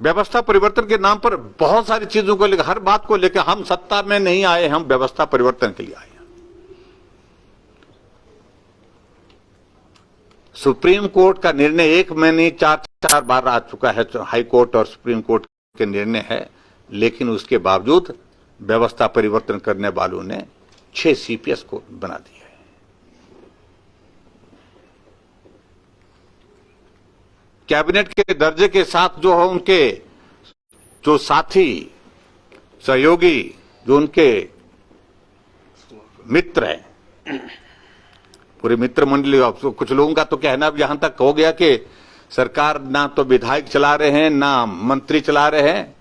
व्यवस्था परिवर्तन के नाम पर बहुत सारी चीजों को लेकर, हर बात को लेकर, हम सत्ता में नहीं आए, हम व्यवस्था परिवर्तन के लिए आए हैं। सुप्रीम कोर्ट का निर्णय एक में नहीं, चार बार आ चुका है, हाई कोर्ट और सुप्रीम कोर्ट के निर्णय है, लेकिन उसके बावजूद व्यवस्था परिवर्तन करने वालों ने 6 सीपीएस को बना दिया है। कैबिनेट के दर्जे के साथ जो है उनके जो साथी सहयोगी, जो उनके मित्र हैं, पूरी मित्र मंडली, कुछ लोगों का तो कहना अब यहां तक हो गया कि सरकार ना तो विधायक चला रहे हैं, ना मंत्री चला रहे हैं,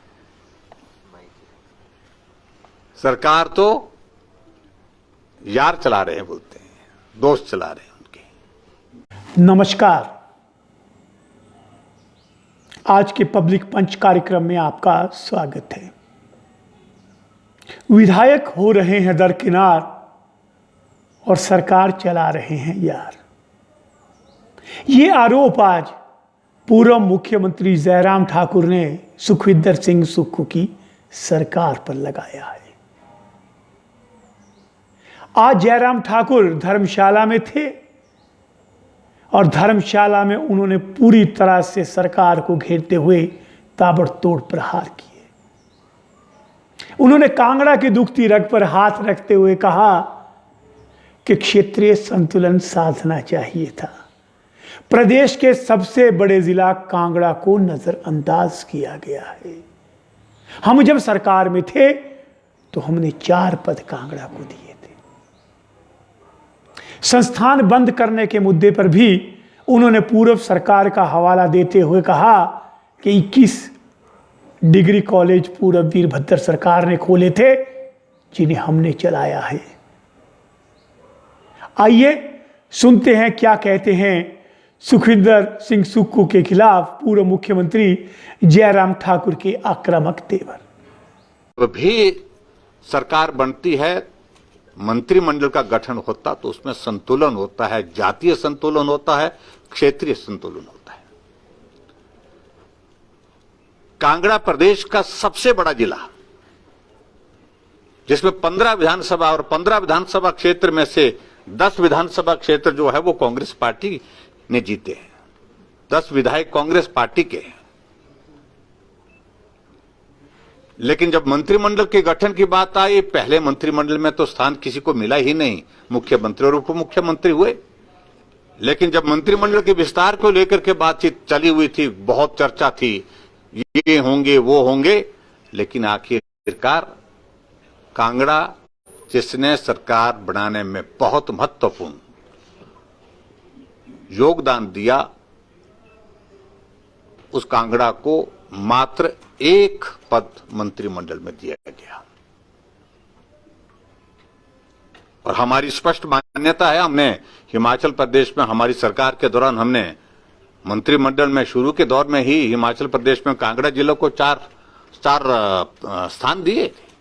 सरकार तो यार चला रहे हैं, बोलते हैं, दोस्त चला रहे हैं उनके। नमस्कार, आज के पब्लिक पंच कार्यक्रम में आपका स्वागत है। विधायक हो रहे हैं दरकिनार और सरकार चला रहे हैं यार। ये आरोप आज पूर्व मुख्यमंत्री जयराम ठाकुर ने सुखविंदर सिंह सुक्खू की सरकार पर लगाया है। आज जयराम ठाकुर धर्मशाला में थे और धर्मशाला में उन्होंने पूरी तरह से सरकार को घेरते हुए ताबड़तोड़ प्रहार किए। उन्होंने कांगड़ा की दुखती रग पर हाथ रखते हुए कहा कि क्षेत्रीय संतुलन साधना चाहिए था। प्रदेश के सबसे बड़े जिला कांगड़ा को नजरअंदाज किया गया है। हम जब सरकार में थे तो हमने 4 पद कांगड़ा को दिए थे। संस्थान बंद करने के मुद्दे पर भी उन्होंने पूर्व सरकार का हवाला देते हुए कहा कि 21 डिग्री कॉलेज पूर्व वीरभद्र सरकार ने खोले थे, जिन्हें हमने चलाया है। आइए सुनते हैं क्या कहते हैं सुखविंदर सिंह सुक्खू के खिलाफ पूर्व मुख्यमंत्री जयराम ठाकुर के आक्रामक तेवर। भी सरकार बनती है, मंत्रिमंडल का गठन होता तो उसमें संतुलन होता है, जातीय संतुलन होता है, क्षेत्रीय संतुलन होता है। कांगड़ा प्रदेश का सबसे बड़ा जिला, जिसमें 15 विधानसभा और 15 विधानसभा क्षेत्र में से 10 विधानसभा क्षेत्र जो है वो कांग्रेस पार्टी ने जीते हैं। 10 विधायक कांग्रेस पार्टी के हैं। लेकिन जब मंत्रिमंडल के गठन की बात आई, पहले मंत्रिमंडल में तो स्थान किसी को मिला ही नहीं, मुख्यमंत्री और उप मुख्यमंत्री हुए। लेकिन जब मंत्रिमंडल के विस्तार को लेकर के बातचीत चली हुई थी, बहुत चर्चा थी, ये होंगे वो होंगे, लेकिन आखिरकार कांगड़ा, जिसने सरकार बनाने में बहुत महत्वपूर्ण योगदान दिया, उस कांगड़ा को मात्र 1 पद मंत्रिमंडल में दिया गया। और हमारी स्पष्ट मान्यता है, हमने हिमाचल प्रदेश में हमारी सरकार के दौरान हमने मंत्रिमंडल में शुरू के दौर में ही हिमाचल प्रदेश में कांगड़ा जिले को 4 स्थान दिए थे।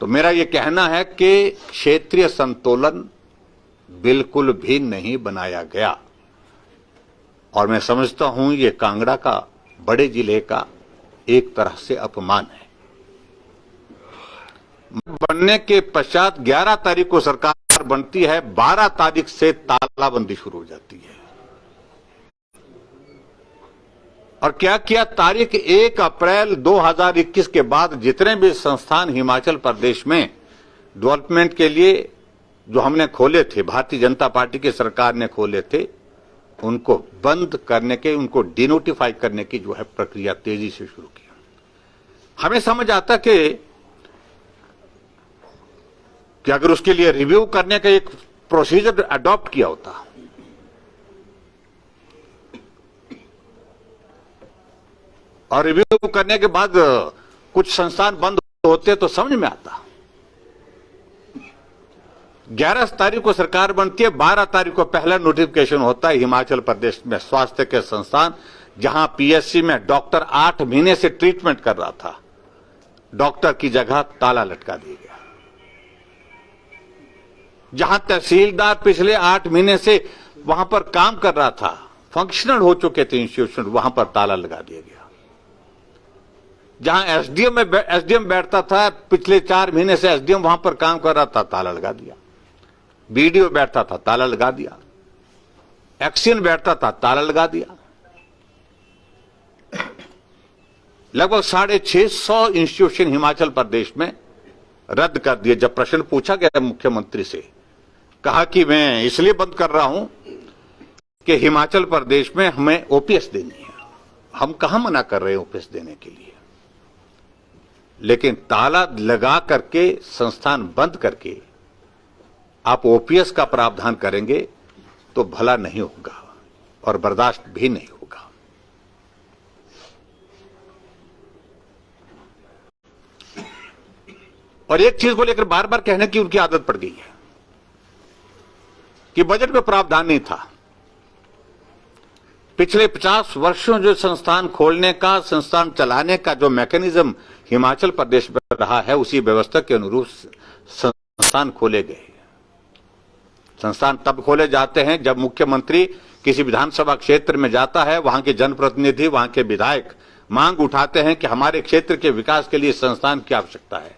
तो मेरा यह कहना है कि क्षेत्रीय संतुलन बिल्कुल भी नहीं बनाया गया, और मैं समझता हूं ये कांगड़ा का, बड़े जिले का एक तरह से अपमान है। बनने के पश्चात 11 तारीख को सरकार बनती है, 12 तारीख से तालाबंदी शुरू हो जाती है। और क्या किया, तारीख 1 अप्रैल 2021 के बाद जितने भी संस्थान हिमाचल प्रदेश में डेवलपमेंट के लिए जो हमने खोले थे, भारतीय जनता पार्टी की सरकार ने खोले थे, उनको बंद करने के, उनको डिनोटिफाई करने की जो है प्रक्रिया तेजी से शुरू की। हमें समझ आता कि अगर उसके लिए रिव्यू करने का एक प्रोसीजर अडॉप्ट किया होता, और रिव्यू करने के बाद कुछ संस्थान बंद होते तो समझ में आता। 11 तारीख को सरकार बनती है, 12 तारीख को पहला नोटिफिकेशन होता है हिमाचल प्रदेश में स्वास्थ्य के संस्थान, जहां पीएससी में डॉक्टर 8 महीने से ट्रीटमेंट कर रहा था, डॉक्टर की जगह ताला लटका दिया गया। जहां तहसीलदार पिछले 8 महीने से वहां पर काम कर रहा था, फंक्शनल हो चुके थे इंस्टीट्यूशन, वहां पर ताला लगा दिया गया। जहां एसडीएम बैठता था, पिछले 4 महीने से एसडीएम वहां पर काम कर रहा था, ताला लगा दिया। बीडीओ बैठता था, ताला लगा दिया। एक्सीएन बैठता था, ताला लगा दिया। लगभग 650 इंस्टीट्यूशन हिमाचल प्रदेश में रद्द कर दिए। जब प्रश्न पूछा गया मुख्यमंत्री से, कहा कि मैं इसलिए बंद कर रहा हूं कि हिमाचल प्रदेश में हमें ओपीएस देनी है। हम कहां मना कर रहे हैं ओपीएस देने के लिए, लेकिन ताला लगा करके, संस्थान बंद करके आप ओपीएस का प्रावधान करेंगे तो भला नहीं होगा और बर्दाश्त भी नहीं होगा। और एक चीज को लेकर बार बार कहने की उनकी आदत पड़ गई है कि बजट में प्रावधान नहीं था। पिछले 50 वर्षों जो संस्थान खोलने का, संस्थान चलाने का जो मैकेनिज्म हिमाचल प्रदेश में रहा है, उसी व्यवस्था के अनुरूप संस्थान खोले गए। संस्थान तब खोले जाते हैं जब मुख्यमंत्री किसी विधानसभा क्षेत्र में जाता है, वहां के जनप्रतिनिधि, वहां के विधायक मांग उठाते हैं कि हमारे क्षेत्र के विकास के लिए संस्थान की आवश्यकता है,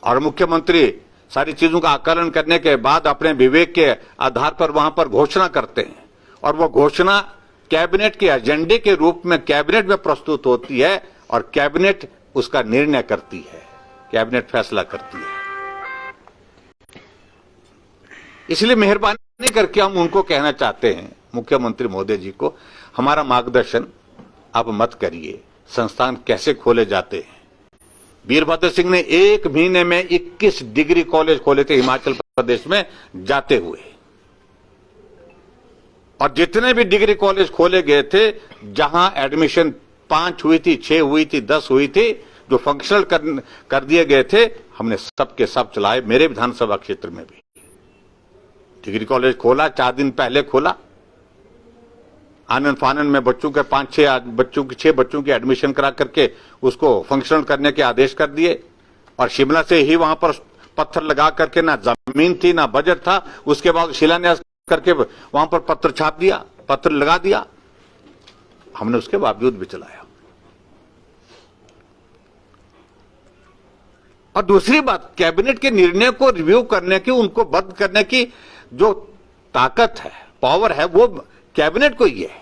और मुख्यमंत्री सारी चीजों का आकलन करने के बाद अपने विवेक के आधार पर वहां पर घोषणा करते हैं, और वो घोषणा कैबिनेट के एजेंडे के रूप में कैबिनेट में प्रस्तुत होती है, और कैबिनेट उसका निर्णय करती है, कैबिनेट फैसला करती है। इसलिए मेहरबानी करके हम उनको कहना चाहते हैं, मुख्यमंत्री महोदय जी को, हमारा मार्गदर्शन आप मत करिए। संस्थान कैसे खोले जाते हैं? वीरभद्र सिंह ने 1 महीने में 21 डिग्री कॉलेज खोले थे हिमाचल प्रदेश में जाते हुए, और जितने भी डिग्री कॉलेज खोले गए थे, जहां एडमिशन 5 हुई थी, 6 हुई थी, 10 हुई थी, जो फंक्शनल कर दिए गए थे, हमने सबके सब चलाए। मेरे विधानसभा क्षेत्र में भी डिग्री कॉलेज खोला, 4 दिन पहले खोला। आनंद फानन में बच्चों के 6 बच्चों की एडमिशन करा करके उसको फंक्शनल करने के आदेश कर दिए, और शिमला से ही वहां पर पत्थर लगा करके, ना जमीन थी ना बजट था, उसके बाद शिलान्यास करके वहां पर पत्थर छाप दिया, पत्थर लगा दिया। हमने उसके बावजूद भी चलाया। और दूसरी बात, कैबिनेट के निर्णय को रिव्यू करने की, उनको बंद करने की जो ताकत है, पावर है, वो कैबिनेट को ही है।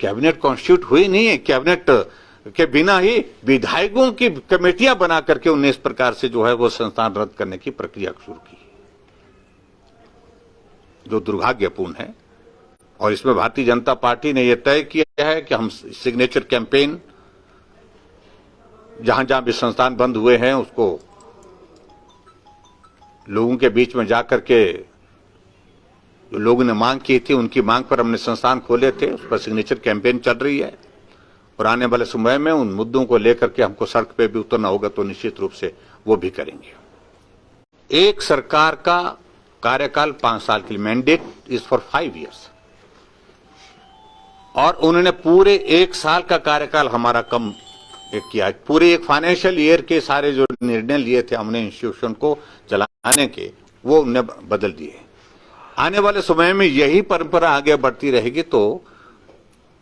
कैबिनेट कॉन्स्टिट्यूट हुई नहीं है। कैबिनेट के बिना ही विधायकों की कमेटियां बना करके उन्हें इस प्रकार से जो है वो संस्थान रद्द करने की प्रक्रिया शुरू की, जो दुर्भाग्यपूर्ण है। और इसमें भारतीय जनता पार्टी ने यह तय किया है कि हम सिग्नेचर कैंपेन, जहां जहां भी संस्थान बंद हुए हैं, उसको लोगों के बीच में जाकर के, जो लोगों ने मांग की थी, उनकी मांग पर हमने संस्थान खोले थे, उस पर सिग्नेचर कैंपेन चल रही है। और आने वाले समय में उन मुद्दों को लेकर के हमको सड़क पे भी उतरना होगा, तो निश्चित रूप से वो भी करेंगे। एक सरकार का कार्यकाल 5 साल के लिए, मैंडेट इज फॉर 5 ईयर्स, और उन्होंने पूरे 1 साल का कार्यकाल हमारा कम किया। पूरे एक फाइनेंशियल ईयर के सारे जो निर्णय लिए थे हमने इंस्टीट्यूशन को चलाने के, वो उन्हें बदल दिए। आने वाले समय में यही परंपरा आगे बढ़ती रहेगी तो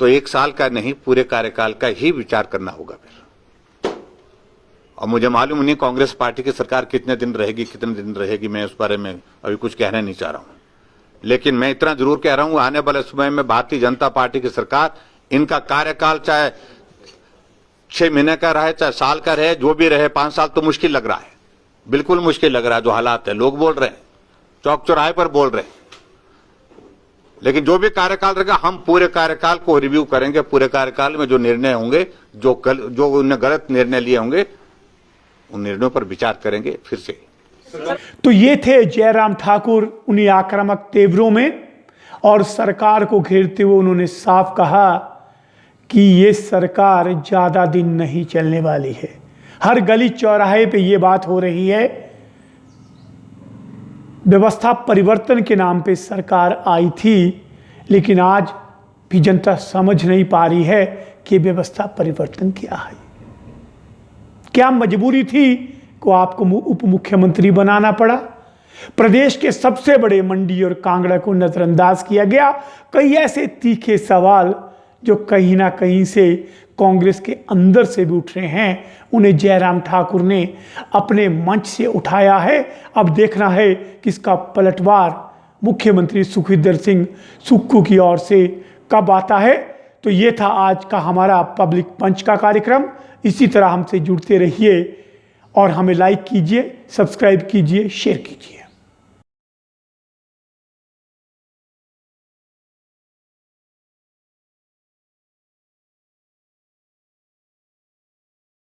1 साल का नहीं, पूरे कार्यकाल का ही विचार करना होगा फिर। और मुझे मालूम नहीं कांग्रेस पार्टी की सरकार कितने दिन रहेगी, मैं उस बारे में अभी कुछ कहना नहीं चाह रहा हूं। लेकिन मैं इतना जरूर कह रहा हूं, आने वाले समय में भारतीय जनता पार्टी की सरकार, इनका कार्यकाल चाहे 6 महीने का रहे, चाहे साल का रहे, जो भी रहे, 5 साल तो मुश्किल लग रहा है, बिल्कुल मुश्किल लग रहा है। जो हालात है, लोग बोल रहे हैं, चौक चौराहे पर बोल रहे हैं। लेकिन जो भी कार्यकाल रहेगा, हम पूरे कार्यकाल को रिव्यू करेंगे। पूरे कार्यकाल में जो निर्णय होंगे, जो उन्हें गलत निर्णय लिए होंगे, उन निर्णयों पर विचार करेंगे फिर से। तो ये थे जयराम ठाकुर उन्हीं आक्रामक तेवरों में, और सरकार को घेरते हुए उन्होंने साफ कहा कि ये सरकार ज्यादा दिन नहीं चलने वाली है। हर गली चौराहे पे ये बात हो रही है। व्यवस्था परिवर्तन के नाम पे सरकार आई थी, लेकिन आज भी जनता समझ नहीं पा रही है कि व्यवस्था परिवर्तन क्या है। क्या मजबूरी थी को आपको उप मुख्यमंत्री बनाना पड़ा, प्रदेश के सबसे बड़े मंडी और कांगड़ा को नजरअंदाज किया गया। कई ऐसे तीखे सवाल जो कहीं ना कहीं से कांग्रेस के अंदर से भी उठ रहे हैं, उन्हें जयराम ठाकुर ने अपने मंच से उठाया है। अब देखना है कि इसका पलटवार मुख्यमंत्री सुखविंदर सिंह सुक्खू की ओर से कब आता है। तो ये था आज का हमारा पब्लिक पंच का कार्यक्रम। इसी तरह हमसे जुड़ते रहिए और हमें लाइक कीजिए, सब्सक्राइब कीजिए, शेयर कीजिए।